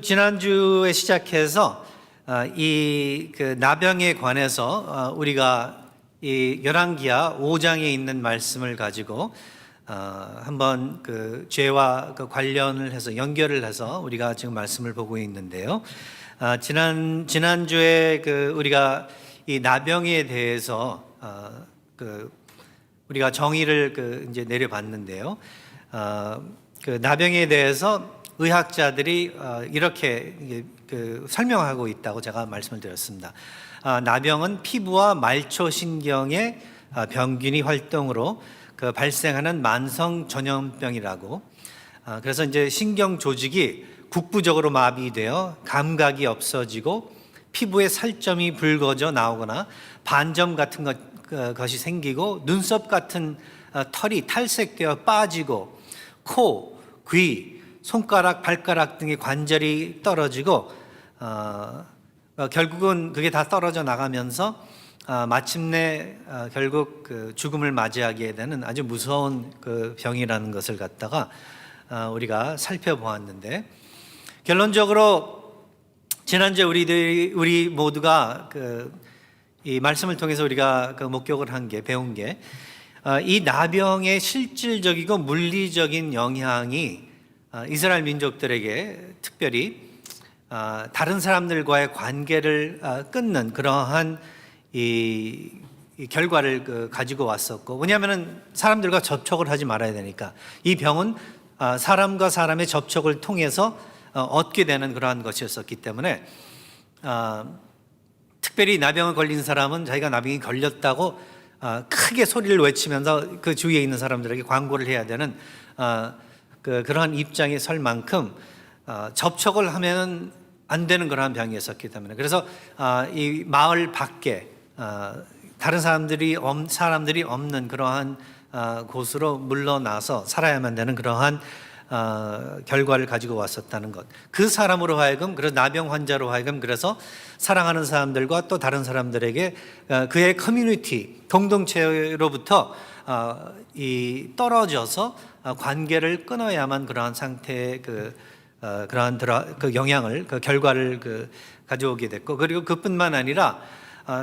지난주에 시작해서 이 나병에 관해서 우리가 이 열왕기하 5장에 있는 말씀을 가지고 한번 죄와 관련을 해서 연결을 해서 우리가 지금 말씀을 보고 있는데요. 지난주에 우리가 이 나병에 대해서 우리가 정의를 이제 내려봤는데요. 나병에 대해서 의학자들이 이렇게 설명하고 있다고 제가 말씀을 드렸습니다. 나병은 피부와 말초신경의 병균이 활동으로 발생하는 만성 전염병이라고. 그래서 이제 신경 조직이 국부적으로 마비되어 감각이 없어지고 피부에 살점이 붉어져 나오거나 반점 같은 것이 생기고 눈썹 같은 털이 탈색되어 빠지고 코, 귀, 손가락, 발가락 등의 관절이 떨어지고 결국은 그게 다 떨어져 나가면서 마침내 결국 죽음을 맞이하게 되는 아주 무서운 병이라는 것을 갖다가 우리가 살펴보았는데, 결론적으로 지난주에 우리 모두가 이 말씀을 통해서 우리가 목격을 한 게, 배운 게, 이 나병의 실질적이고 물리적인 영향이 이스라엘 민족들에게 특별히 다른 사람들과의 관계를 끊는 그러한 이 결과를 가지고 왔었고, 왜냐하면 사람들과 접촉을 하지 말아야 되니까. 이 병은 사람과 사람의 접촉을 통해서 얻게 되는 그러한 것이었기 때문에 특별히 나병을 걸린 사람은 자기가 나병이 걸렸다고 크게 소리를 외치면서 그 주위에 있는 사람들에게 광고를 해야 되는 그러한 입장에 설 만큼 접촉을 하면 안 되는 그러한 병이었기 때문에, 그래서 이 마을 밖에 다른 사람들이 없는 그러한 곳으로 물러나서 살아야만 되는 그러한 결과를 가지고 왔었다는 것. 그 사람으로 하여금, 그래서 나병 환자로 하여금, 그래서 사랑하는 사람들과 또 다른 사람들에게 그의 커뮤니티, 공동체로부터 이 떨어져서 관계를 끊어야만 그러한 상태의 그러한 영향을, 결과를 가져오게 됐고, 그리고 그뿐만 아니라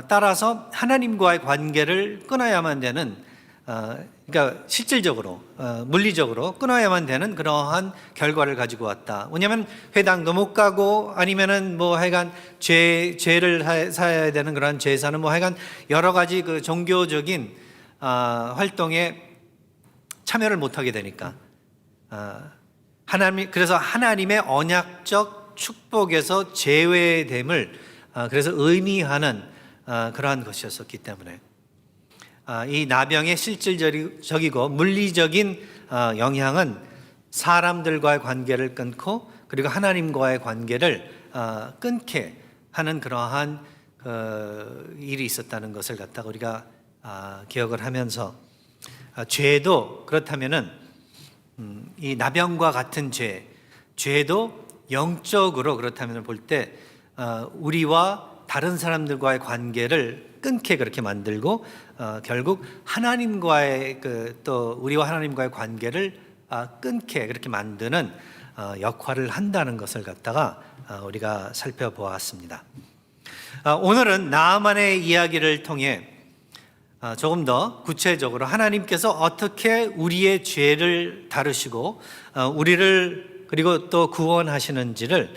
따라서 하나님과의 관계를 끊어야만 되는, 그러니까 실질적으로 물리적으로 끊어야만 되는 그러한 결과를 가지고 왔다. 왜냐하면 회당도 못 가고, 아니면은 뭐 하여간 죄를 사야 되는 그러한 제사는 뭐 하여간 여러 가지 종교적인 활동에 참여를 못 하게 되니까, 그래서 하나님의 언약적 축복에서 제외됨을 그래서 의미하는 그러한 것이었기 때문에 이 나병의 실질적이고 물리적인 영향은 사람들과의 관계를 끊고, 그리고 하나님과의 관계를 끊게 하는 그러한 일이 있었다는 것을 갖다가 우리가 기억을 하면서, 죄도 그렇다면은 이 나병과 같은 죄도 영적으로 그렇다면 볼 때 우리와 다른 사람들과의 관계를 끊게 그렇게 만들고, 결국 하나님과의 또 우리와 하나님과의 관계를 끊게 그렇게 만드는 역할을 한다는 것을 갖다가 우리가 살펴보았습니다. 오늘은 나아만의 이야기를 통해 조금 더 구체적으로 하나님께서 어떻게 우리의 죄를 다루시고 우리를 그리고 또 구원하시는지를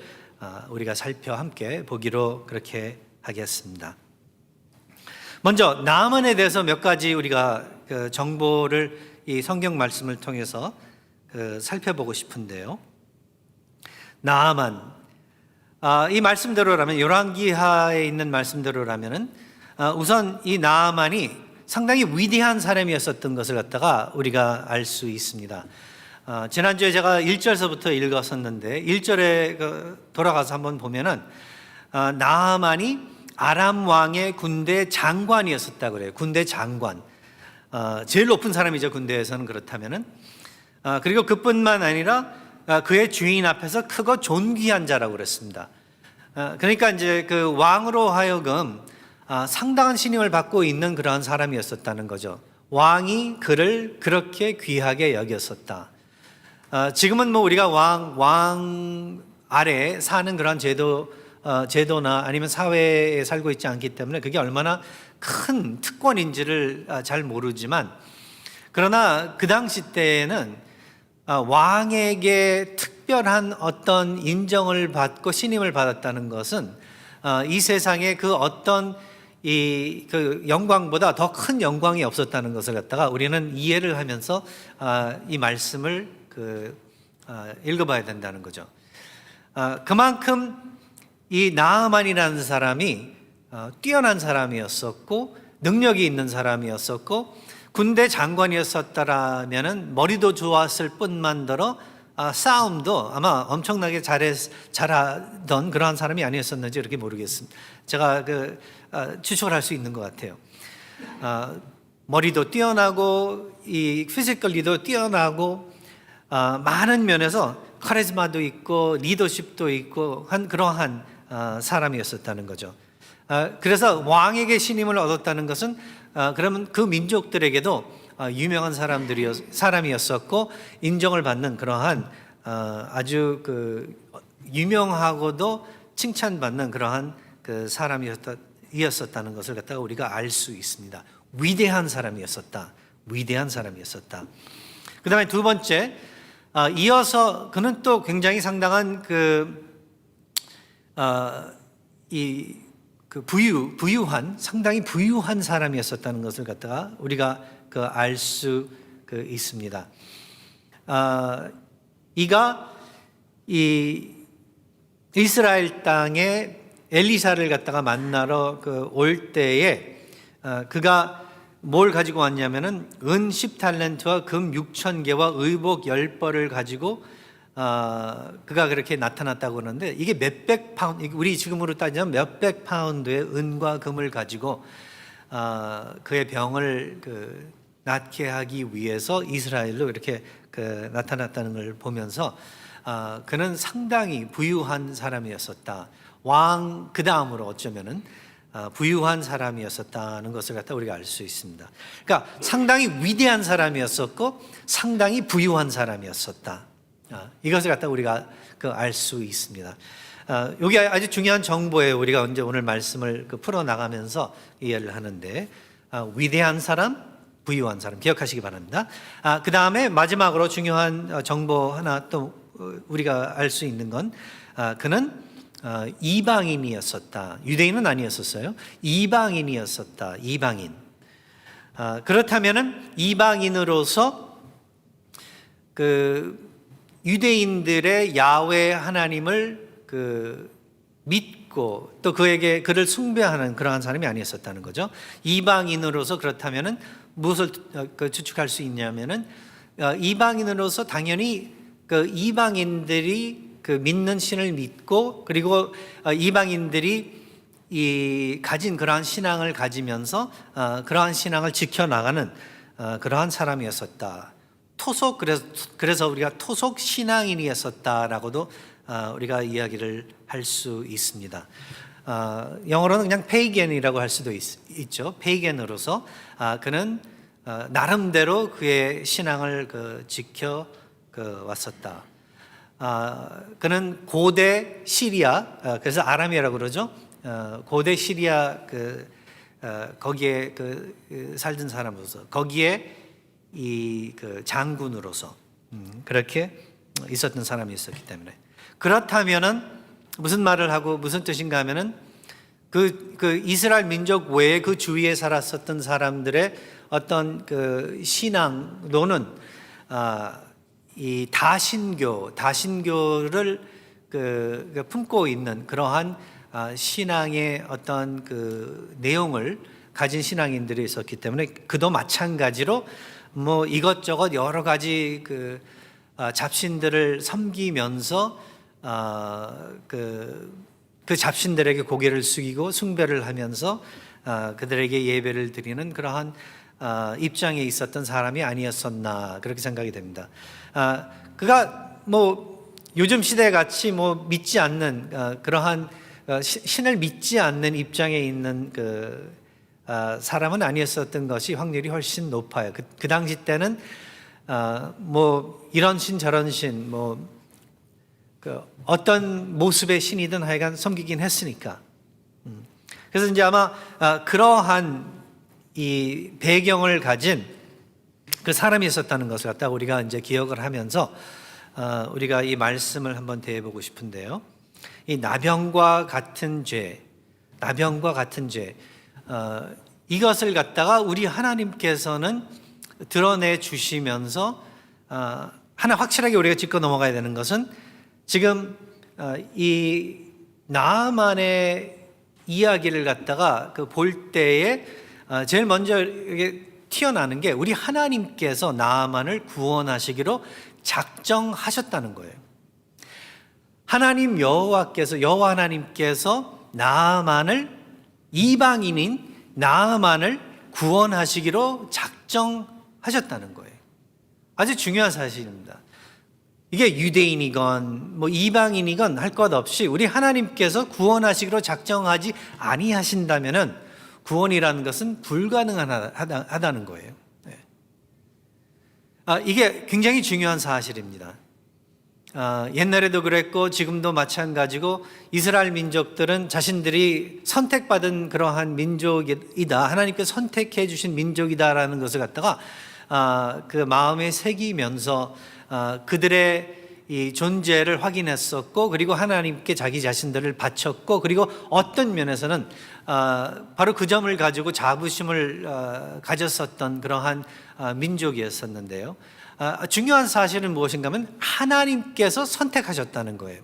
우리가 함께 보기로 그렇게 하겠습니다. 먼저 나아만에 대해서 몇 가지 우리가 정보를 이 성경 말씀을 통해서 살펴보고 싶은데요. 나아만, 이 말씀대로라면, 열왕기하에 있는 말씀대로라면은 우선 이 나아만이 상당히 위대한 사람이었었던 것을 갖다가 우리가 알 수 있습니다. 지난주에 제가 1절서부터 읽었었는데 1절에 돌아가서 한번 보면은 나아만이 아람 왕의 군대 장관이었었다고 그래요. 군대 장관. 제일 높은 사람이죠, 군대에서는. 그렇다면은. 그리고 그뿐만 아니라 그의 주인 앞에서 크고 존귀한 자라고 그랬습니다. 그러니까 이제 왕으로 하여금 상당한 신임을 받고 있는 그러한 사람이었었다는 거죠. 왕이 그를 그렇게 귀하게 여겼었다. 지금은 뭐 우리가 왕 아래 사는 그런 제도나 아니면 사회에 살고 있지 않기 때문에 그게 얼마나 큰 특권인지를 잘 모르지만, 그러나 그 당시 때에는 왕에게 특별한 어떤 인정을 받고 신임을 받았다는 것은 이 세상에 그 어떤 그 영광보다 더 큰 영광이 없었다는 것을 갖다가 우리는 이해를 하면서 이 말씀을 읽어봐야 된다는 거죠. 그만큼 이 나아만이라는 사람이 뛰어난 사람이었었고 능력이 있는 사람이었었고 군대 장관이었었다라면은 머리도 좋았을 뿐만더러 싸움도 아마 엄청나게 잘하던 그러한 사람이 아니었었는지 이렇게 모르겠습니다. 제가 추측할 수 있는 것 같아요. 머리도 뛰어나고 이 피지컬리도 뛰어나고 많은 면에서 카리스마도 있고 리더십도 있고 한 그러한 사람이었었다는 거죠. 그래서 왕에게 신임을 얻었다는 것은 그러면 그 민족들에게도 유명한 사람이었었고 인정을 받는 그러한 아주 유명하고도 칭찬받는 그러한 사람이었다는 것을 갖다가 우리가 알 수 있습니다. 위대한 사람이었었다. 위대한 사람이었었다. 그 다음에 두 번째, 이어서 그는 또 굉장히 상당한 부유한, 상당히 부유한 사람이었었다는 것을 갖다가 우리가 알 수 있습니다. 이가 이 이스라엘 땅에 엘리사를 갖다가 만나러 올 때에 그가 뭘 가지고 왔냐면은 은 10달란트와 금 6,000개와 의복 10벌을 가지고 그가 그렇게 나타났다고 하는데, 이게 몇백 파운드, 우리 지금으로 따지면 몇백 파운드의 은과 금을 가지고 그의 병을 낫게 하기 위해서 이스라엘로 이렇게 나타났다는 걸 보면서 그는 상당히 부유한 사람이었었다. 왕 그 다음으로 어쩌면은 부유한 사람이었었다는 것을 갖다 우리가 알 수 있습니다. 그러니까 상당히 위대한 사람이었었고 상당히 부유한 사람이었었다. 이것을 갖다 우리가 알 수 있습니다. 여기 아주 중요한 정보예요. 우리가 이제 오늘 말씀을 풀어 나가면서 이해를 하는데, 위대한 사람, 부유한 사람 기억하시기 바랍니다. 그 다음에 마지막으로 중요한 정보 하나 또 우리가 알 수 있는 건 그는 이방인이었었다. 유대인은 아니었었어요. 이방인이었었다. 이방인. 그렇다면은 이방인으로서 유대인들의 야훼 하나님을 믿고 또 그를 숭배하는 그러한 사람이 아니었었다는 거죠. 이방인으로서 그렇다면은 무엇을 추측할 수 있냐면은 이방인으로서 당연히 이방인들이 믿는 신을 믿고, 그리고 이방인들이 가진 그러한 신앙을 가지면서 그러한 신앙을 지켜나가는 그러한 사람이었었다. 그래서 우리가 토속 신앙인이었었다라고도 우리가 이야기를 할 수 있습니다. 영어로는 그냥 페이겐이라고 할 수도 있죠. 페이겐으로서 그는 나름대로 그의 신앙을 지켜 왔었다. 그는 고대 시리아, 그래서 아람이라고 그러죠. 고대 시리아 거기에 살던 사람으로서, 거기에 이 장군으로서 그렇게 있었던 사람이었기 때문에, 그렇다면은 무슨 말을 하고 무슨 뜻인가 하면은 이스라엘 민족 외에 그 주위에 살았었던 사람들의 어떤 신앙론은 이 다신교를 품고 있는 그러한 신앙의 어떤 내용을 가진 신앙인들이 있었기 때문에, 그도 마찬가지로 뭐 이것저것 여러 가지 잡신들을 섬기면서 그 잡신들에게 고개를 숙이고 숭배를 하면서 그들에게 예배를 드리는 그러한 입장에 있었던 사람이 아니었었나, 그렇게 생각이 됩니다. 그가 뭐 요즘 시대 같이 뭐 믿지 않는 그러한 신을 믿지 않는 입장에 있는 사람은 아니었었던 것이 확률이 훨씬 높아요. 그 당시 때는 뭐 이런 신 저런 신, 뭐 그 어떤 모습의 신이든 하여간 섬기긴 했으니까. 그래서 이제 아마 그러한 이 배경을 가진 그 사람이 있었다는 것을 갖다 우리가 이제 기억을 하면서 우리가 이 말씀을 한번 대해보고 싶은데요. 이 나병과 같은 죄, 이것을 갖다가 우리 하나님께서는 드러내 주시면서 하나 확실하게 우리가 짚고 넘어가야 되는 것은 지금 이 나아만의 이야기를 갖다가 그 볼 때에 제일 먼저 이게 튀어나오는 게 우리 하나님께서 나아만을 구원하시기로 작정하셨다는 거예요. 하나님 여호와 하나님께서 나아만을, 이방인인 나아만을 구원하시기로 작정하셨다는 거예요. 아주 중요한 사실입니다. 이게 유대인이건 뭐 이방인이건 할 것 없이 우리 하나님께서 구원하시기로 작정하지 아니하신다면은 구원이라는 것은 불가능하다는 거예요. 이게 굉장히 중요한 사실입니다. 옛날에도 그랬고 지금도 마찬가지고 이스라엘 민족들은 자신들이 선택받은 그러한 민족이다, 하나님께서 선택해 주신 민족이다라는 것을 갖다가 그 마음에 새기면서 그들의 이 존재를 확인했었고, 그리고 하나님께 자기 자신들을 바쳤고, 그리고 어떤 면에서는 바로 그 점을 가지고 자부심을 가졌었던 그러한 민족이었었는데요. 중요한 사실은 무엇인가 하면 하나님께서 선택하셨다는 거예요.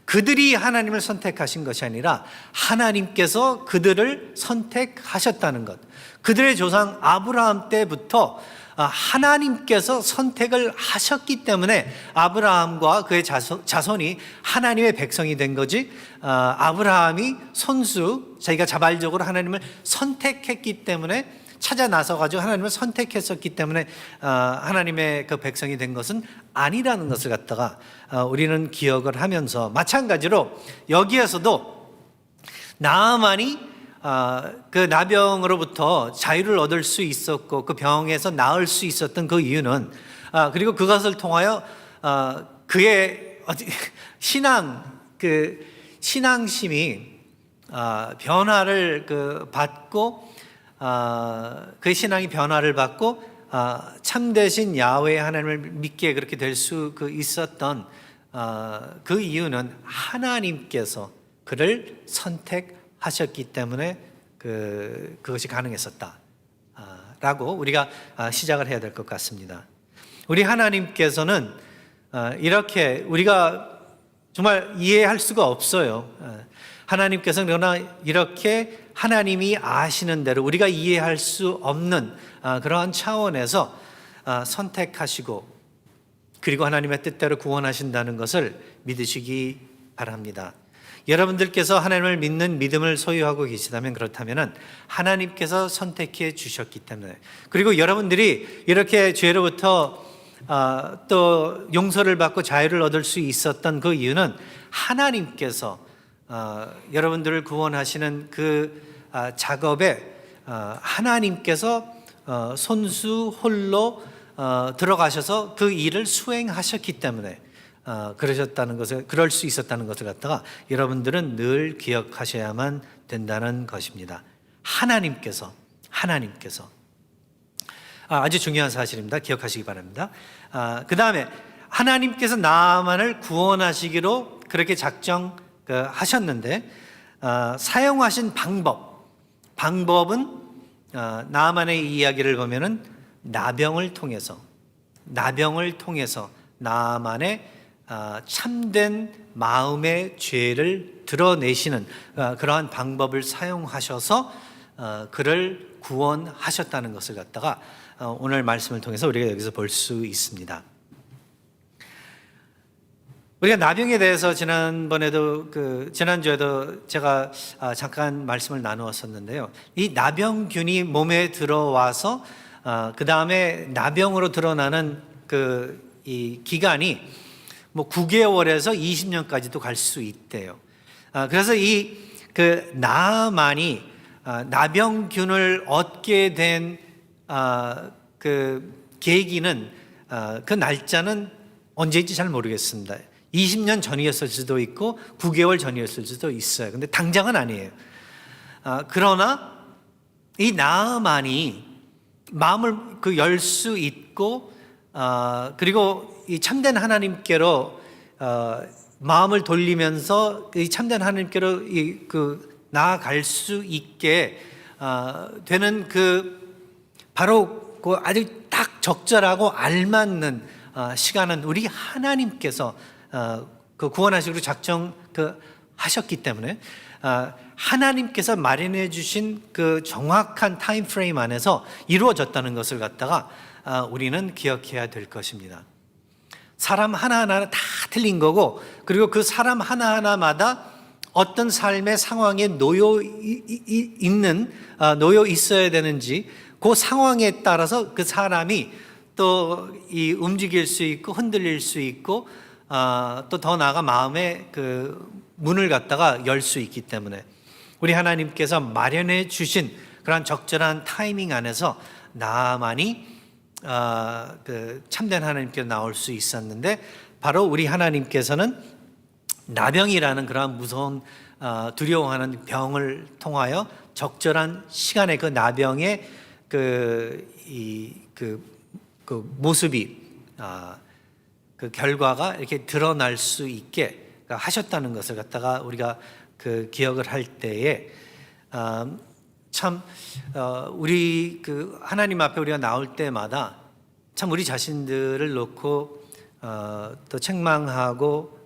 그들이 하나님을 선택하신 것이 아니라 하나님께서 그들을 선택하셨다는 것. 그들의 조상 아브라함 때부터 하나님께서 선택을 하셨기 때문에 아브라함과 그의 자손이 하나님의 백성이 된 거지, 아브라함이 자기가 자발적으로 하나님을 선택했기 때문에 찾아 나서가지고 하나님을 선택했었기 때문에 하나님의 그 백성이 된 것은 아니라는 것을 갖다가 우리는 기억을 하면서, 마찬가지로 여기에서도 나아만이 그 나병으로부터 자유를 얻을 수 있었고 그 병에서 나을 수 있었던 그 이유는 그리고 그것을 통하여 그의 신앙심이 변화를 받고 그 신앙이 변화를 받고 참되신 야훼 하나님을 믿게 그렇게 될 수 있었던 그 이유는 하나님께서 그를 선택하셨기 때문에 그것이 가능했었다라고 우리가 시작을 해야 될 것 같습니다. 우리 하나님께서는 이렇게 우리가 정말 이해할 수가 없어요. 하나님께서는 그러나 이렇게 하나님이 아시는 대로 우리가 이해할 수 없는 그러한 차원에서 선택하시고 그리고 하나님의 뜻대로 구원하신다는 것을 믿으시기 바랍니다. 여러분들께서 하나님을 믿는 믿음을 소유하고 계시다면, 그렇다면 하나님께서 선택해 주셨기 때문에, 그리고 여러분들이 이렇게 죄로부터 또 용서를 받고 자유를 얻을 수 있었던 그 이유는 하나님께서 여러분들을 구원하시는 그 작업에 하나님께서 손수 홀로 들어가셔서 그 일을 수행하셨기 때문에 그럴 수 있었다는 것을 갖다가 여러분들은 늘 기억하셔야만 된다는 것입니다. 하나님께서 아주 중요한 사실입니다. 기억하시기 바랍니다. 그 다음에 하나님께서 나아만을 구원하시기로 그렇게 작정하셨는데 사용하신 방법은 나아만의 이야기를 보면은 나병을 통해서 나아만의 참된 마음의 죄를 드러내시는 그러한 방법을 사용하셔서 그를 구원하셨다는 것을 갖다가 오늘 말씀을 통해서 우리가 여기서 볼 수 있습니다. 우리가 나병에 대해서 지난주에도 제가 잠깐 말씀을 나누었었는데요. 이 나병균이 몸에 들어와서 그 다음에 나병으로 드러나는 이 기간이 뭐 9개월에서 20년까지도 갈 수 있대요. 그래서 그 나아만이 나병균을 얻게 된 그 계기는 그 날짜는 언제인지 잘 모르겠습니다. 20년 전이었을 수도 있고 9개월 전이었을 수도 있어요. 근데 당장은 아니에요. 그러나 이 나아만이 마음을 열 수 있고 그리고 이 참된 하나님께로 마음을 돌리면서 이 참된 하나님께로 나아갈 수 있게 되는 바로 그 아주 딱 적절하고 알맞는 시간은 우리 하나님께서 구원하시기로 하셨기 때문에 하나님께서 마련해 주신 그 정확한 타임 프레임 안에서 이루어졌다는 것을 갖다가 우리는 기억해야 될 것입니다. 사람 하나하나 다 틀린 거고, 그리고 그 사람 하나하나마다 어떤 삶의 상황에 놓여 있어야 되는지 그 상황에 따라서 그 사람이 또 움직일 수 있고 흔들릴 수 있고 또 더 나아가 마음의 그 문을 갖다가 열 수 있기 때문에 우리 하나님께서 마련해 주신 그런 적절한 타이밍 안에서 나만이 참된 하나님께 나올 수 있었는데, 바로 우리 하나님께서는 나병이라는 그런 무서운 두려워하는 병을 통하여 적절한 시간에 그 나병의 모습이 그 결과가 이렇게 드러날 수 있게 하셨다는 것을 갖다가 우리가 기억을 할 때에 참 우리 하나님 앞에 우리가 나올 때마다 참 우리 자신들을 놓고 또 책망하고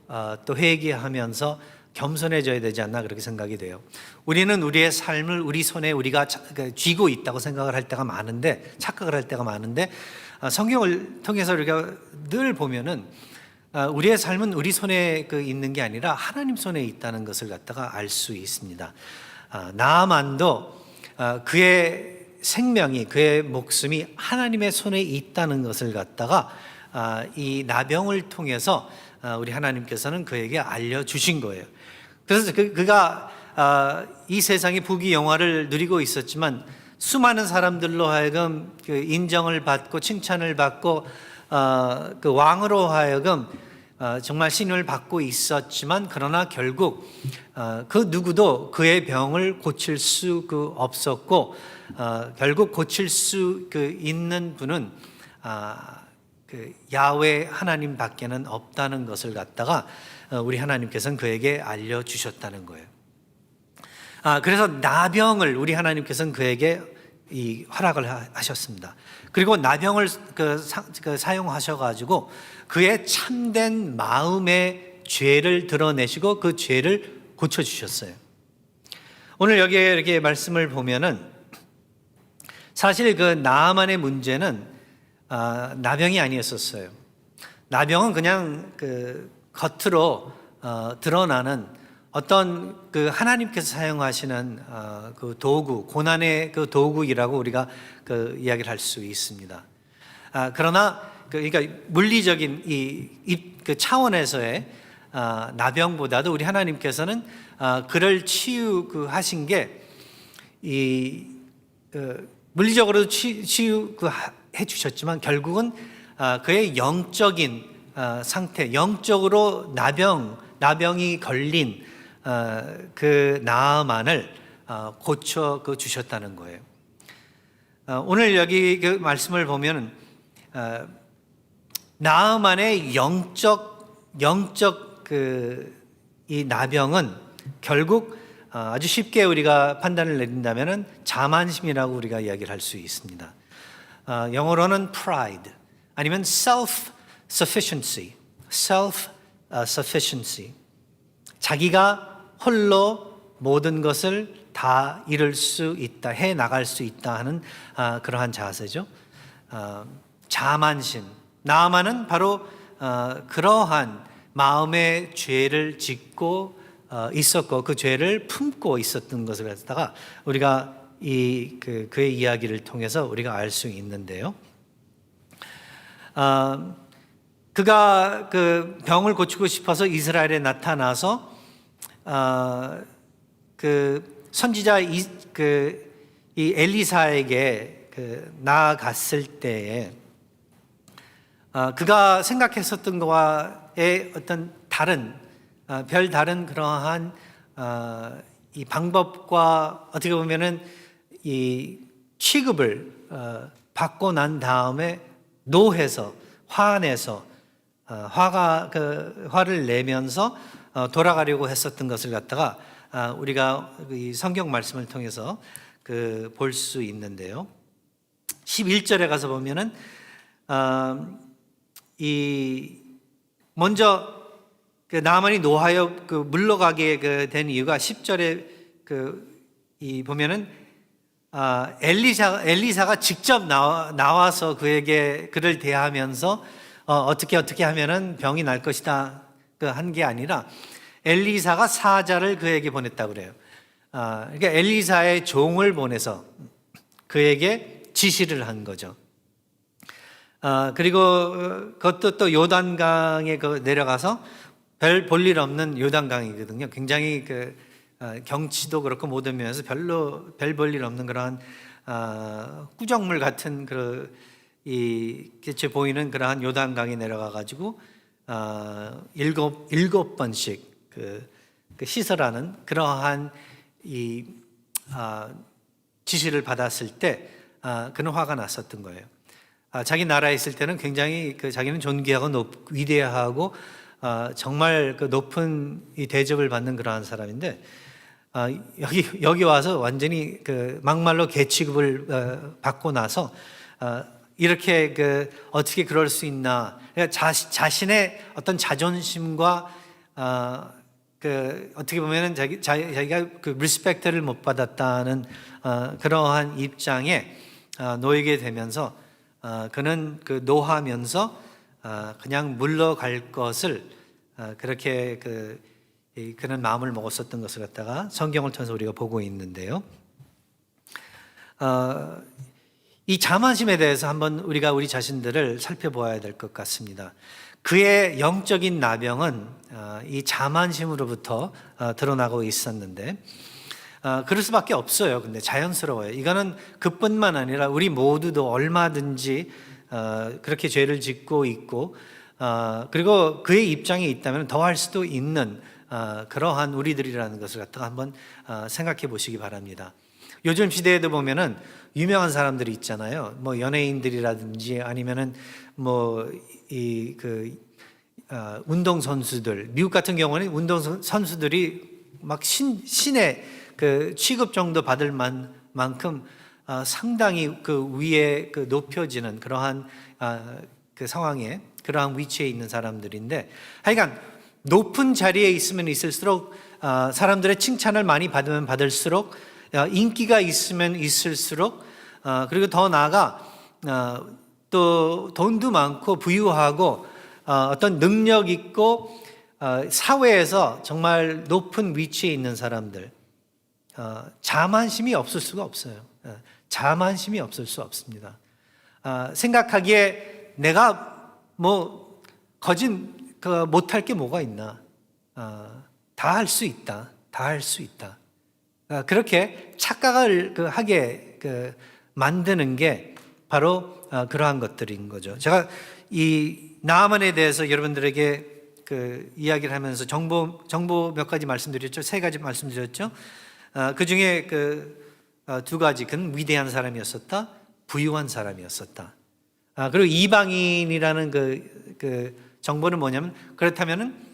또 회개하면서 겸손해져야 되지 않나 그렇게 생각이 돼요. 우리는 우리의 삶을 우리 손에 우리가 쥐고 있다고 생각을 할 때가 많은데, 착각을 할 때가 많은데, 성경을 통해서 우리가 늘 보면은 우리의 삶은 우리 손에 있는 게 아니라 하나님 손에 있다는 것을 갖다가 알 수 있습니다. 나아만도 그의 생명이, 그의 목숨이 하나님의 손에 있다는 것을 갖다가 이 나병을 통해서 우리 하나님께서는 그에게 알려주신 거예요. 그래서 그가 이 세상의 부귀영화를 누리고 있었지만 수많은 사람들로 하여금 인정을 받고 칭찬을 받고 그 왕으로 하여금 정말 신임을 받고 있었지만, 그러나 결국 그 누구도 그의 병을 고칠 수 없었고 결국 고칠 수 있는 분은 야훼 하나님 밖에는 없다는 것을 갖다가 우리 하나님께서는 그에게 알려주셨다는 거예요. 그래서 나병을 우리 하나님께서는 그에게 허락을 하셨습니다. 그리고 나병을 사용하셔가지고 그의 참된 마음의 죄를 드러내시고 그 죄를 고쳐주셨어요. 오늘 여기에 이렇게 말씀을 보면은 사실 나아만의 문제는 나병이 아니었었어요. 나병은 그냥 겉으로 드러나는 어떤 하나님께서 사용하시는 도구, 고난의 도구이라고 우리가 이야기를 할 수 있습니다. 그러나 그러니까 물리적인 차원에서의 나병보다도 우리 하나님께서는 그를 치유하신 게 물리적으로 치유해 주셨지만 결국은 그의 영적인 상태, 영적으로 나병이 걸린 그 나아만을 고쳐 주셨다는 거예요. 오늘 여기 말씀을 보면 나아만의 영적 이 나병은 결국 아주 쉽게 우리가 판단을 내린다면은 자만심이라고 우리가 이야기를 할 수 있습니다. 영어로는 pride 아니면 self-sufficiency, 자기가 홀로 모든 것을 다 이룰 수 있다, 해 나갈 수 있다 하는 그러한 자세죠. 자만심. 나아만은 바로 그러한 마음의 죄를 짓고 있었고 그 죄를 품고 있었던 것을 갖다가 우리가 그의 이야기를 통해서 우리가 알 수 있는데요. 그가 그 병을 고치고 싶어서 이스라엘에 나타나서 그 선지자 이 엘리사에게 나아갔을 때에 그가 생각했었던 것과의 어떤 별다른 그러한 이 방법과 어떻게 보면은 이 취급을 받고 난 다음에 노해서 화내서 화를 내면서 돌아가려고 했었던 것을 갖다가 우리가 이 성경 말씀을 통해서 볼 수 있는데요. 11절에 가서 보면은 이 먼저 나만이 노하여 물러가게 된 이유가 10절에 이 보면은 엘리사가 직접 나와서 그를 대하면서 어떻게 하면은 병이 날 것이다 한 게 아니라 엘리사가 사자를 그에게 보냈다고 그래요. 그러니까 엘리사의 종을 보내서 그에게 지시를 한 거죠. 그리고 그것도 또 요단강에 내려가서 별 볼 일 없는 요단강이거든요. 굉장히 경치도 그렇고 모든 면에서 별로 별 볼 일 없는 그러한 꾸정물 같은 보이는 그러한 요단강에 내려가 가지고 일곱 번씩 씻으라는 그러한 이 지시를 받았을 때 그는 화가 났었던 거예요. 자기 나라에 있을 때는 굉장히 자기는 존귀하고 위대하고 정말 높은 이 대접을 받는 그러한 사람인데 여기 와서 완전히 막말로 개취급을 받고 나서 이렇게 어떻게 그럴 수 있나? 그러니까 자신의 어떤 자존심과 어떻게 보면은 자기가 리스펙트를 못 받았다는 그러한 입장에 놓이게 되면서 그는 노하면서 그냥 물러갈 것을 그렇게 그는 마음을 먹었었던 것을 갖다가 성경을 통해서 우리가 보고 있는데요. 이 자만심에 대해서 한번 우리가 우리 자신들을 살펴보아야 될 것 같습니다. 그의 영적인 나병은 이 자만심으로부터 드러나고 있었는데 그럴 수밖에 없어요. 근데 자연스러워요. 이거는 그뿐만 아니라 우리 모두도 얼마든지 그렇게 죄를 짓고 있고 그리고 그의 입장에 있다면 더 할 수도 있는 그러한 우리들이라는 것을 갖다가 한번 생각해 보시기 바랍니다. 요즘 시대에도 보면은 유명한 사람들이 있잖아요. 뭐 연예인들이라든지 아니면은 운동 선수들. 미국 같은 경우는 운동 선수들이 막 신의 취급 정도 받을 만큼 상당히 위에 높여지는 그러한 상황에 그러한 위치에 있는 사람들인데 하여간 높은 자리에 있으면 있을수록 사람들의 칭찬을 많이 받으면 받을수록 인기가 있으면 있을수록 그리고 더 나아가 또 돈도 많고 부유하고 어떤 능력 있고 사회에서 정말 높은 위치에 있는 사람들 자만심이 없을 수가 없어요. 자만심이 없을 수 없습니다. 생각하기에 내가 못할 게 뭐가 있나? 다 할 수 있다. 다 할 수 있다. 그렇게 착각을 하게 만드는 게 바로 그러한 것들인 거죠. 제가 이 나아만에 대해서 여러분들에게 이야기를 하면서 정보 몇 가지 말씀드렸죠. 3가지 말씀드렸죠. 그 중에 두 가지, 그는 위대한 사람이었었다, 부유한 사람이었었다. 그리고 이방인이라는 정보는 뭐냐면 그렇다면은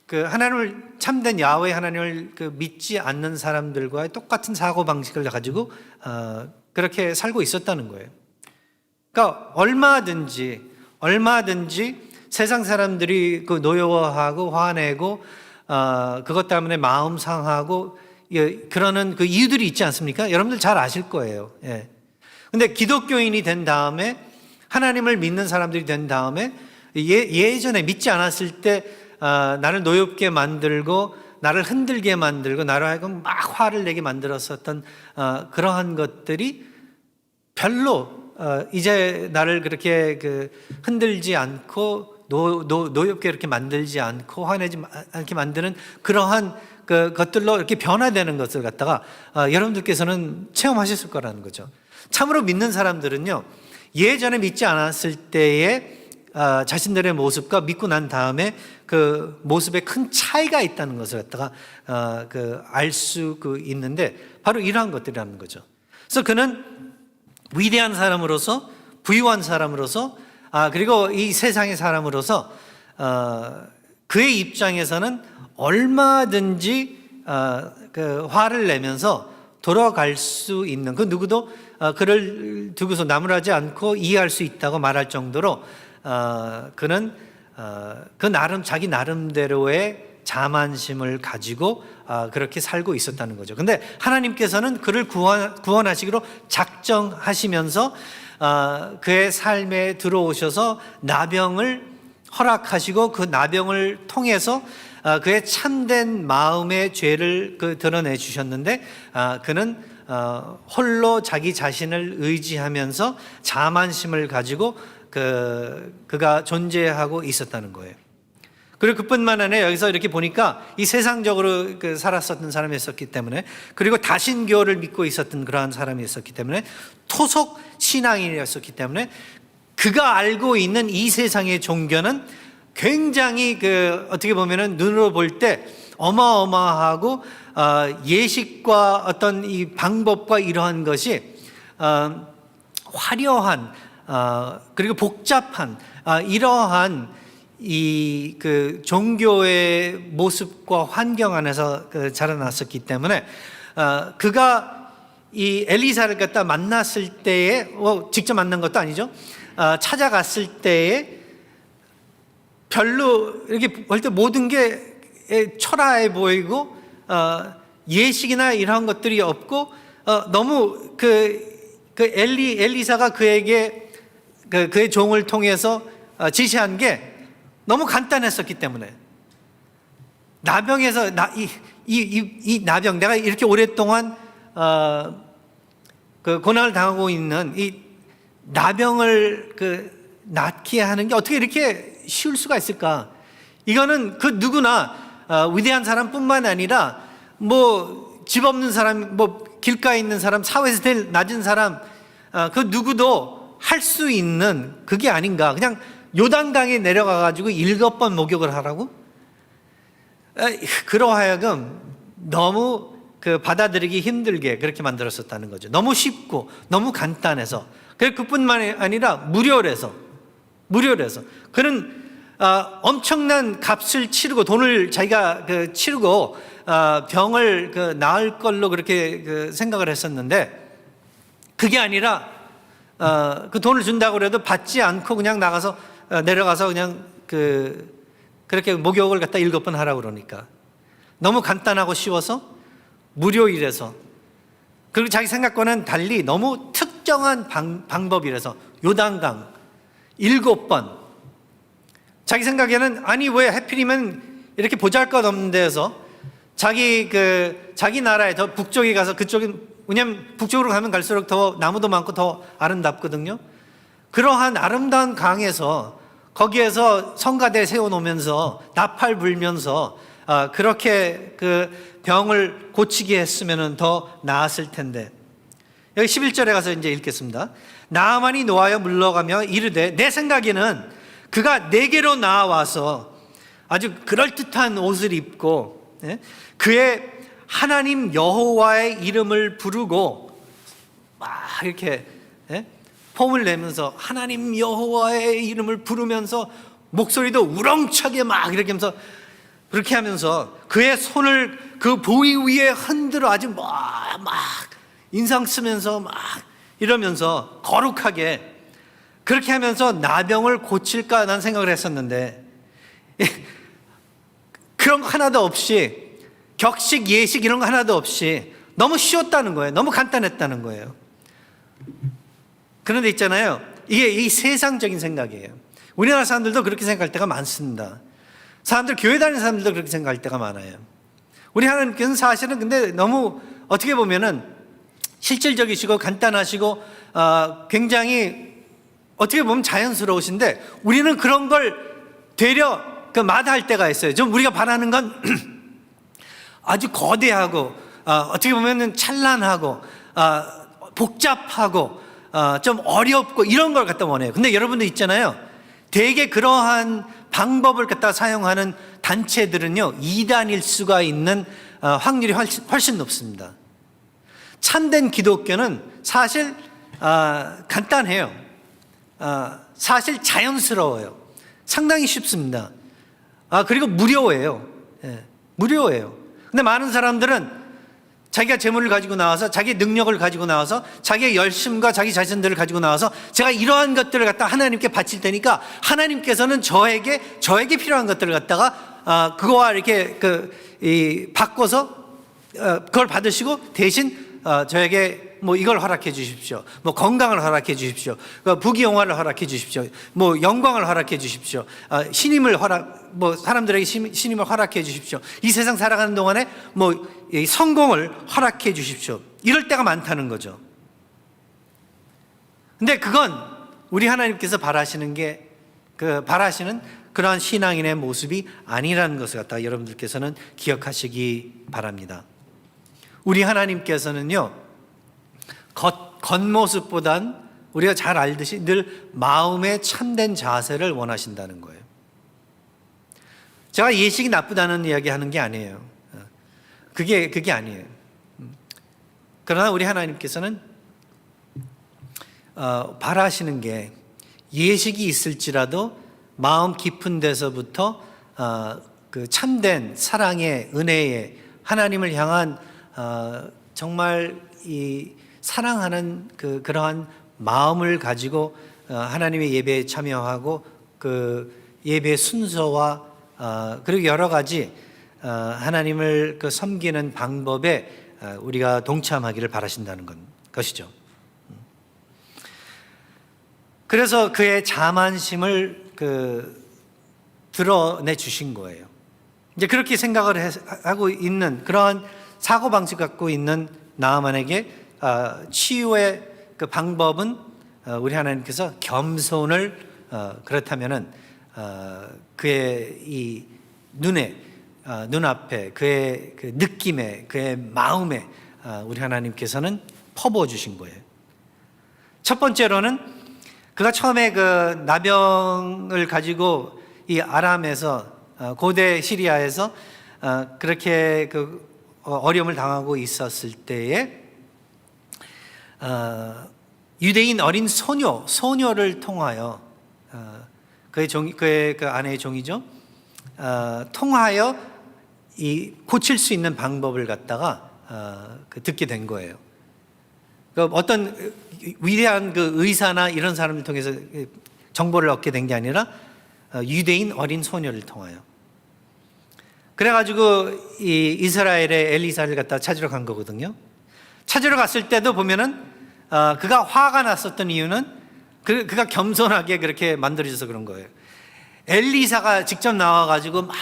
하나님을 참된 야훼 하나님을 믿지 않는 사람들과의 똑같은 사고 방식을 가지고 그렇게 살고 있었다는 거예요. 그러니까 얼마든지 세상 사람들이 노여워하고 화내고 그것 때문에 마음 상하고 그러는 이유들이 있지 않습니까? 여러분들 잘 아실 거예요. 예. 근데 기독교인이 된 다음에 하나님을 믿는 사람들이 된 다음에 예전에 믿지 않았을 때 나를 노엽게 만들고 나를 흔들게 만들고 나를 하여금 막 화를 내게 만들었었던 그러한 것들이 별로 이제 나를 그렇게 흔들지 않고 노엽게 이렇게 만들지 않고 화내지 않게 만드는 그러한 것들로 이렇게 변화되는 것을 갖다가 여러분들께서는 체험하셨을 거라는 거죠. 참으로 믿는 사람들은요, 예전에 믿지 않았을 때의 자신들의 모습과 믿고 난 다음에 그 모습에 큰 차이가 있다는 것을 갖다가 알 수 있는데 바로 이러한 것들이라는 거죠. 그래서 그는 위대한 사람으로서, 부유한 사람으로서, 그리고 이 세상의 사람으로서 그의 입장에서는 얼마든지 화를 내면서 돌아갈 수 있는, 그 누구도 그를 두고서 나무라지 않고 이해할 수 있다고 말할 정도로 그는 자기 나름대로의 자만심을 가지고 그렇게 살고 있었다는 거죠. 근데 하나님께서는 그를 구원하시기로 작정하시면서 그의 삶에 들어오셔서 나병을 허락하시고 그 나병을 통해서 그의 참된 마음의 죄를 드러내 주셨는데 그는 홀로 자기 자신을 의지하면서 자만심을 가지고 그가 존재하고 있었다는 거예요. 그리고 그뿐만 아니라 여기서 이렇게 보니까 이 세상적으로 살았었던 사람이 있었기 때문에, 그리고 다신교를 믿고 있었던 그러한 사람이 있었기 때문에, 토속 신앙인이었기 때문에 그가 알고 있는 이 세상의 종교는 굉장히 어떻게 보면은 눈으로 볼 때 어마어마하고 예식과 어떤 이 방법과 이러한 것이 화려한 그리고 복잡한 이러한 이 종교의 모습과 환경 안에서 자라났었기 때문에 그가 이 엘리사를 갖다 만났을 때에 직접 만난 것도 아니죠. 찾아갔을 때에 별로 이렇게 볼 때 모든 게 초라해 보이고 예식이나 이런 것들이 없고 너무 엘리사가 그에게 그의 종을 통해서 지시한 게 너무 간단했었기 때문에 나병에서 이 나병, 내가 이렇게 오랫동안 고난을 당하고 있는 이 나병을 낫게 하는 게 어떻게 이렇게 쉬울 수가 있을까? 이거는 그 누구나 위대한 사람뿐만 아니라 집 없는 사람, 길가에 있는 사람, 사회에서 제일 낮은 사람, 그 누구도 할 수 있는 그게 아닌가. 그냥 요단강에 내려가 가지고 7번 목욕을 하라고? 그러하여금 너무 받아들이기 힘들게 그렇게 만들었었다는 거죠. 너무 쉽고 너무 간단해서. 그뿐만 아니라 무료래서 그는 엄청난 값을 치르고 돈을 자기가 치르고 병을 나을 걸로 그렇게 생각을 했었는데, 그게 아니라 그 돈을 준다고 그래도 받지 않고 그냥 내려가서 그냥 그렇게 목욕을 갖다 7번 하라고 그러니까 너무 간단하고 쉬워서 무료이래서, 그리고 자기 생각과는 달리 너무 특정한 방법이라서 요단강 7번, 자기 생각에는 아니 왜 하필이면 이렇게 보잘것없는 데서 자기 나라에 더 북쪽에 가서, 왜냐면 북쪽으로 가면 갈수록 더 나무도 많고 더 아름답거든요. 그러한 아름다운 강에서 거기에서 성가대 세워놓으면서 나팔 불면서 그렇게 병을 고치게 했으면 더 나았을 텐데. 여기 11절에 가서 이제 읽겠습니다. 나아만이 노하여 물러가며 이르되 내 생각에는 그가 내게로 나와서 아주 그럴듯한 옷을 입고 그의 하나님 여호와의 이름을 부르고 막 이렇게 폼을 내면서 하나님 여호와의 이름을 부르면서 목소리도 우렁차게 막 이렇게 하면서, 그렇게 하면서 그의 손을 그 보위 위에 흔들어 아주 막 인상 쓰면서 막 이러면서 거룩하게 그렇게 하면서 나병을 고칠까 난 생각을 했었는데 그런 거 하나도 없이, 격식 예식 이런 거 하나도 없이 너무 쉬웠다는 거예요. 너무 간단했다는 거예요. 그런데 있잖아요, 이게 이 세상적인 생각이에요. 우리나라 사람들도 그렇게 생각할 때가 많습니다. 교회 다니는 사람들도 그렇게 생각할 때가 많아요. 우리 하나님께서는 사실은 근데 너무 어떻게 보면은 실질적이시고 간단하시고 굉장히 어떻게 보면 자연스러우신데, 우리는 그런 걸 되려 마다할 때가 있어요. 좀 우리가 바라는 건 아주 거대하고 어떻게 보면은 찬란하고 복잡하고 좀 어렵고 이런 걸 갖다 원해요. 근데 여러분들 있잖아요, 대개 그러한 방법을 갖다 사용하는 단체들은요, 이단일 수가 있는 확률이 훨씬 높습니다. 참된 기독교는 사실 간단해요. 사실 자연스러워요. 상당히 쉽습니다. 그리고 무료예요. 무료예요. 근데 많은 사람들은 자기가 재물을 가지고 나와서, 자기 능력을 가지고 나와서, 자기의 열심과 자기 자신들을 가지고 나와서 제가 이러한 것들을 갖다 하나님께 바칠 테니까 하나님께서는 저에게 필요한 것들을 갖다가 그거와 이렇게 바꿔서 그걸 받으시고 대신 저에게 뭐 이걸 허락해 주십시오. 뭐 건강을 허락해 주십시오. 부귀영화를 허락해 주십시오. 뭐 영광을 허락해 주십시오. 신임을 뭐 사람들에게 신임을 허락해 주십시오. 이 세상 살아가는 동안에 뭐 성공을 허락해 주십시오. 이럴 때가 많다는 거죠. 근데 그건 우리 하나님께서 바라시는 그러한 신앙인의 모습이 아니라는 것을 갖다 여러분들께서는 기억하시기 바랍니다. 우리 하나님께서는요, 겉모습보단 우리가 잘 알듯이 늘 마음의 참된 자세를 원하신다는 거예요. 제가 예식이 나쁘다는 이야기 하는 게 아니에요. 그게 아니에요. 그러나 우리 하나님께서는 바라시는 게 예식이 있을지라도 마음 깊은 데서부터 그 참된 사랑의 은혜의 하나님을 향한 정말 이 사랑하는 그러한 마음을 가지고 하나님의 예배에 참여하고 그 예배의 순서와 그리고 여러 가지 하나님을 섬기는 방법에 우리가 동참하기를 바라신다는 것이죠. 그래서 그의 자만심을 드러내 주신 거예요. 이제 그렇게 생각을 하고 있는 그러한 사고방식 갖고 있는 나아만에게 치유의 그 방법은 우리 하나님께서 겸손을 그렇다면은 그의 이 눈앞에 그의 그 느낌에 그의 마음에 우리 하나님께서는 퍼부어 주신 거예요. 첫 번째로는 그가 처음에 그 나병을 가지고 이 아람에서 고대 시리아에서 그렇게 그 어려움을 당하고 있었을 때에 유대인 어린 소녀를 통하여 그의 그 아내의 종이죠. 통하여 이 고칠 수 있는 방법을 갖다가 듣게 된 거예요. 어떤 위대한 그 의사나 이런 사람을 통해서 정보를 얻게 된 게 아니라 유대인 어린 소녀를 통하여. 그래가지고 이 이스라엘의 엘리사를 갖다 찾으러 간 거거든요. 찾으러 갔을 때도 보면은 그가 화가 났었던 이유는 그가 겸손하게 그렇게 만들어져서 그런 거예요. 엘리사가 직접 나와가지고 막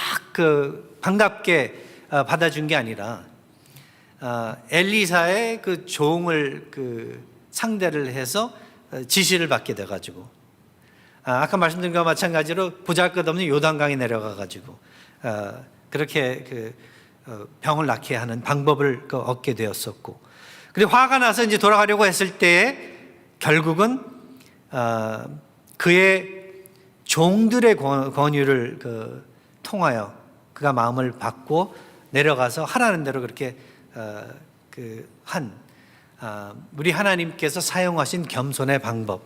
반갑게 받아준 게 아니라 엘리사의 그 종을 상대를 해서 지시를 받게 돼가지고 아까 말씀드린 것과 마찬가지로 보잘것없는 요단강에 내려가가지고 그렇게 병을 낫게 하는 방법을 얻게 되었었고, 그리고 화가 나서 이제 돌아가려고 했을 때에 결국은 그의 종들의 권유를 통하여 그가 마음을 받고 내려가서 하라는 대로 그렇게 우리 하나님께서 사용하신 겸손의 방법,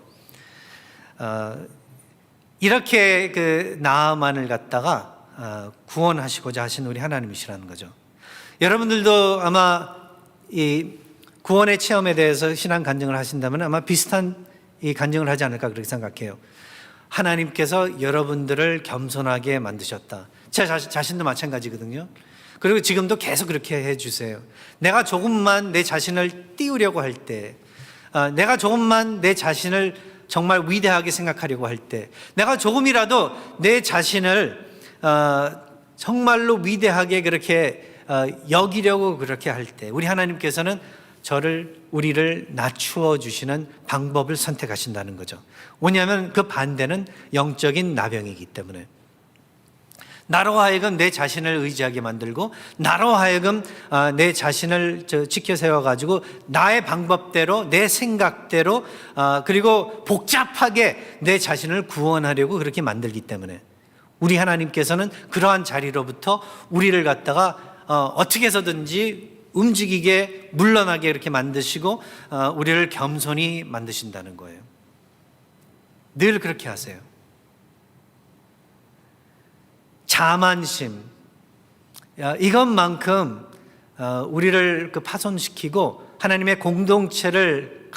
이렇게 나아만을 갖다가 구원하시고자 하신 우리 하나님이시라는 거죠. 여러분들도 아마 이 구원의 체험에 대해서 신앙 간증을 하신다면 아마 비슷한 이 간증을 하지 않을까 그렇게 생각해요. 하나님께서 여러분들을 겸손하게 만드셨다. 제 자신도 마찬가지거든요. 그리고 지금도 계속 그렇게 해주세요. 내가 조금만 내 자신을 띄우려고 할 때, 내가 조금만 내 자신을 정말 위대하게 생각하려고 할 때, 내가 조금이라도 내 자신을 정말로 위대하게 그렇게 여기려고 그렇게 할 때 우리 하나님께서는 우리를 낮추어 주시는 방법을 선택하신다는 거죠. 왜냐하면 그 반대는 영적인 나병이기 때문에. 나로 하여금 내 자신을 의지하게 만들고, 나로 하여금 내 자신을 지켜 세워가지고 나의 방법대로, 내 생각대로, 그리고 복잡하게 내 자신을 구원하려고 그렇게 만들기 때문에, 우리 하나님께서는 그러한 자리로부터 우리를 갖다가 어떻게 해서든지 움직이게, 물러나게 이렇게 만드시고 우리를 겸손히 만드신다는 거예요. 늘 그렇게 하세요. 자만심, 이것만큼 우리를 파손시키고 하나님의 공동체를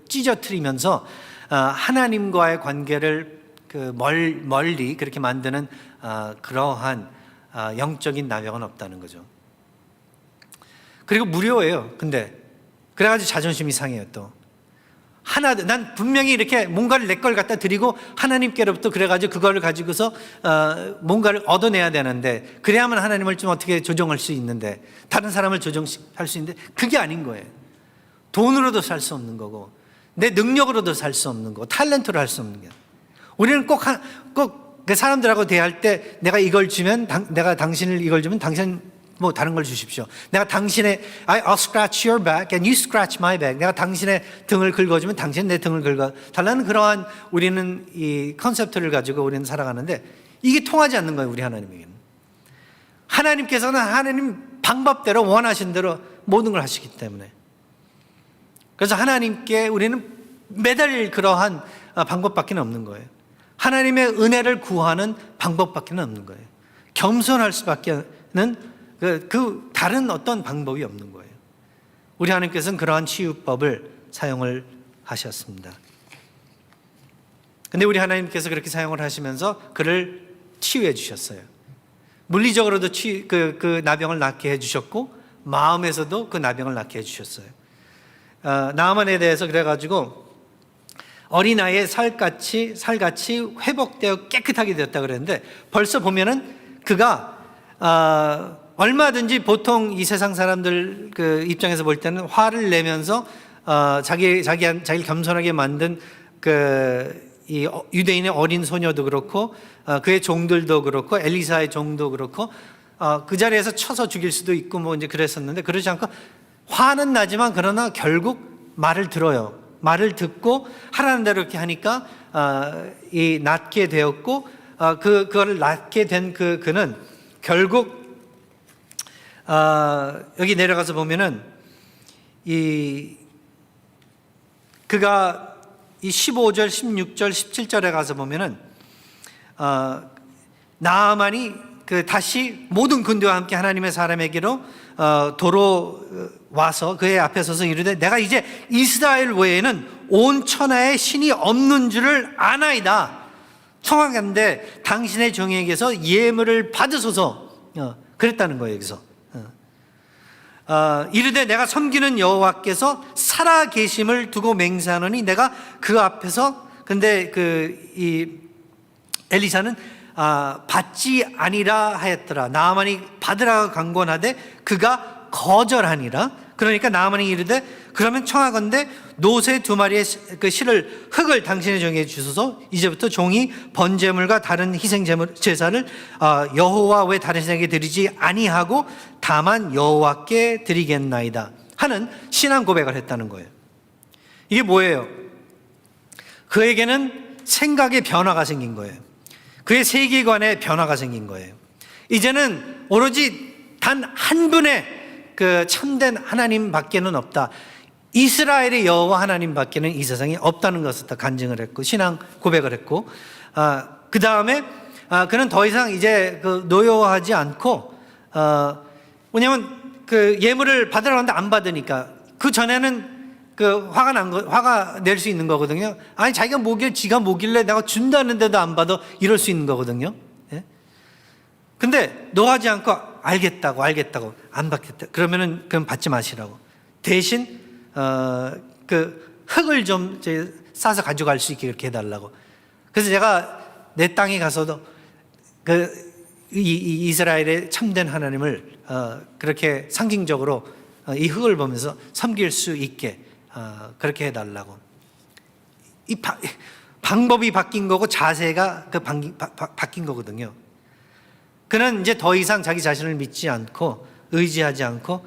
찢어뜨리면서 하나님과의 관계를 멀리 그렇게 만드는 그러한 영적인 나병은 없다는 거죠. 그리고 무료예요. 근데 그래가지고 자존심이 상해요. 또 난 분명히 이렇게 뭔가를 내 걸 갖다 드리고 하나님께로부터 그래가지고 그걸 가지고서 뭔가를 얻어내야 되는데, 그래야만 하나님을 좀 어떻게 조정할 수 있는데, 다른 사람을 조정할 수 있는데, 그게 아닌 거예요. 돈으로도 살 수 없는 거고, 내 능력으로도 살 수 없는 거고, 탤런트로 할 수 없는 거예요. 우리는 꼭 그 사람들하고 대할 때, 내가 이걸 주면 내가 당신을 이걸 주면 당신 뭐 다른 걸 주십시오. 내가 당신의 I'll scratch your back and you scratch my back. 내가 당신의 등을 긁어주면 당신 내 등을 긁어 달라는 그러한 우리는 이 컨셉트를 가지고 우리는 살아가는데, 이게 통하지 않는 거예요. 우리 하나님에게는. 하나님께서는 하나님 방법대로 원하신 대로 모든 걸 하시기 때문에, 그래서 하나님께 우리는 매달릴 그러한 방법밖에 없는 거예요. 하나님의 은혜를 구하는 방법밖에 없는 거예요. 겸손할 수밖에는 그 다른 어떤 방법이 없는 거예요. 우리 하나님께서는 그러한 치유법을 사용을 하셨습니다. 근데 우리 하나님께서 그렇게 사용을 하시면서 그를 치유해 주셨어요. 물리적으로도 그 나병을 낫게 해 주셨고, 마음에서도 그 나병을 낫게 해 주셨어요. 나아만에 대해서 그래가지고 어린아이의 살같이 회복되어 깨끗하게 되었다 그랬는데, 벌써 보면은 그가 얼마든지 보통 이 세상 사람들 그 입장에서 볼 때는 화를 내면서 자기를 겸손하게 만든 이 유대인의 어린 소녀도 그렇고, 그의 종들도 그렇고, 엘리사의 종도 그렇고, 그 자리에서 쳐서 죽일 수도 있고 뭐 이제 그랬었는데, 그러지 않고 화는 나지만 그러나 결국 말을 들어요. 말을 듣고 하라는 대로 이렇게 하니까 이 낫게 되었고, 그거를 낫게 된 그는 결국 여기 내려가서 보면은 그가 이 15절, 16절, 17절에 가서 보면은 나아만이 다시 모든 군대와 함께 하나님의 사람에게로 도로 와서 그의 앞에 서서 이르되, 내가 이제 이스라엘 외에는 온 천하에 신이 없는 줄을 아나이다. 청하건대 당신의 종에게서 예물을 받으소서. 그랬다는 거예요. 여기서 이르되 내가 섬기는 여호와께서 살아 계심을 두고 맹세하노니 내가 그 앞에서, 근데 이 엘리사는 받지 아니라 하였더라. 나아만이 받으라 강권하되 그가 거절하니라. 그러니까 나아만이 이르되, 그러면 청하건대 노새 2마리의 그 흙을 당신의 종에게 주소서. 이제부터 종이 번제물과 다른 희생 제사를 여호와 외 다른 신에게 드리지 아니하고 다만 여호와께 드리겠나이다 하는 신앙 고백을 했다는 거예요. 이게 뭐예요? 그에게는 생각의 변화가 생긴 거예요. 그의 세계관에 변화가 생긴 거예요. 이제는 오로지 단 한 분의 그 참된 하나님 밖에는 없다. 이스라엘의 여호와 하나님 밖에는 이 세상에 없다는 것을 다 간증을 했고, 신앙 고백을 했고, 그 다음에 그는 더 이상 이제 노여워하지 않고, 왜냐하면 그 예물을 받으라고 하는데 안 받으니까, 그 전에는 화가 낼 수 있는 거거든요. 아니, 자기가 지가 뭐길래 내가 준다는데도 안 받아, 이럴 수 있는 거거든요. 예? 근데 노하지 않고 알겠다고 안 받겠다. 그러면은 그럼 받지 마시라고. 대신 그 흙을 좀 싸서 가져갈 수 있게 그렇게 해달라고. 그래서 제가 내 땅에 가서도 이 이스라엘의 참된 하나님을 그렇게 상징적으로 이 흙을 보면서 섬길 수 있게 그렇게 해달라고. 방법이 바뀐 거고 자세가 바뀐 거거든요. 그는 이제 더 이상 자기 자신을 믿지 않고 의지하지 않고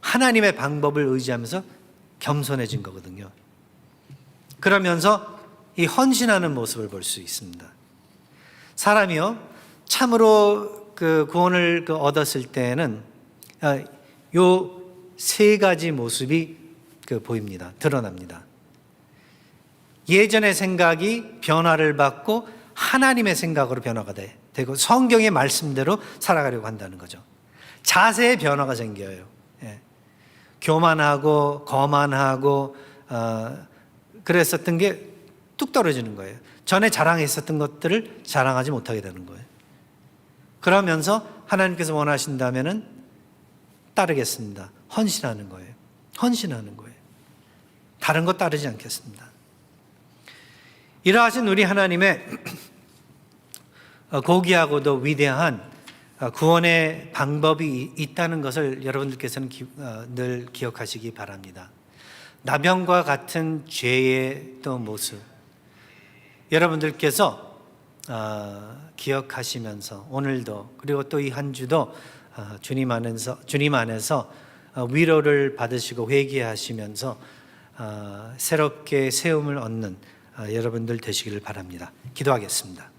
하나님의 방법을 의지하면서 겸손해진 거거든요. 그러면서 이 헌신하는 모습을 볼 수 있습니다. 사람이요, 참으로 그 구원을 얻었을 때는 요 세 가지 모습이 보입니다. 드러납니다. 예전의 생각이 변화를 받고 하나님의 생각으로 변화가 되고 성경의 말씀대로 살아가려고 한다는 거죠. 자세의 변화가 생겨요. 예. 교만하고 거만하고 그랬었던 게 뚝 떨어지는 거예요. 전에 자랑했었던 것들을 자랑하지 못하게 되는 거예요. 그러면서 하나님께서 원하신다면은 따르겠습니다. 헌신하는 거예요. 헌신하는 거예요. 다른 것 따르지 않겠습니다. 이러하신 우리 하나님의 고귀하고도 위대한 구원의 방법이 있다는 것을 여러분들께서는 늘 기억하시기 바랍니다. 나병과 같은 죄의 또 모습, 여러분들께서 기억하시면서 오늘도 그리고 또 이 한 주도 주님 안에서 위로를 받으시고 회개하시면서 새롭게 세움을 얻는 여러분들 되시기를 바랍니다. 기도하겠습니다.